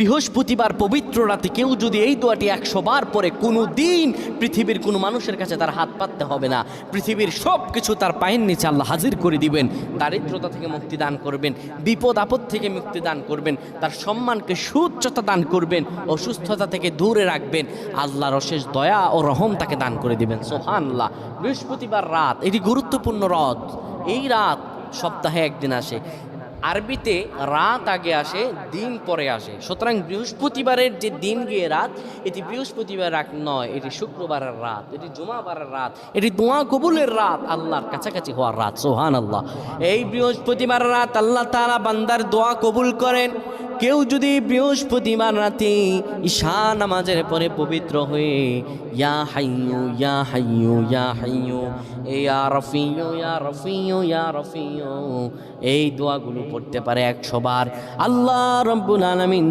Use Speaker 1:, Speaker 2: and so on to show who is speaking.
Speaker 1: বৃহস্পতিবার পবিত্র রাতে কেউ যদি এই দোয়াটি 100 বার পরে কোনো দিন পৃথিবীর কোনো মানুষের কাছে তার হাত পাততে হবে না। পৃথিবীর সব কিছু তার পায়ের নিচে আল্লাহ হাজির করে দিবেন। দারিদ্রতা থেকে মুক্তি দান করবেন, বিপদ আপদ থেকে মুক্তি দান করবেন, তার সম্মানকে সুউচ্চতা দান করবেন, অসুস্থতা থেকে দূরে রাখবেন। আল্লাহর অশেষ দয়া ও রহম তাকে দান করে দিবেন। সুবহানাল্লাহ। বৃহস্পতিবার রাত এটি গুরুত্বপূর্ণ রাত। এই রাত সপ্তাহে একদিন আসে। আরবিতে রাত আগে আসে, দিন পরে আসে। সুতরাং বৃহস্পতিবারের যে দিন গিয়ে রাত, এটি বৃহস্পতিবার রাত নয়, এটি শুক্রবারের রাত, এটি জুমাবারের রাত, এটি দোয়া কবুলের রাত, আল্লাহর কাছাকাছি হওয়ার রাত। সুবহানাল্লাহ। এই বৃহস্পতিবার রাত আল্লাহ তাআলা বান্দার দোয়া কবুল করেন। কেউ যদি বৃহস্পতিবার রাতে ঈশা নামাজের পরে পবিত্র হয়ে ইয়া হাইয়ু ইয়া হাইয়ু ইয়া হাইয়ু ইয়া রফিয়ু ইয়া রফিয়ু ইয়া রফিয়ু এই দোয়াগুলো পড়তে পারে 100 বার, আল্লাহ রাব্বুল আলামিন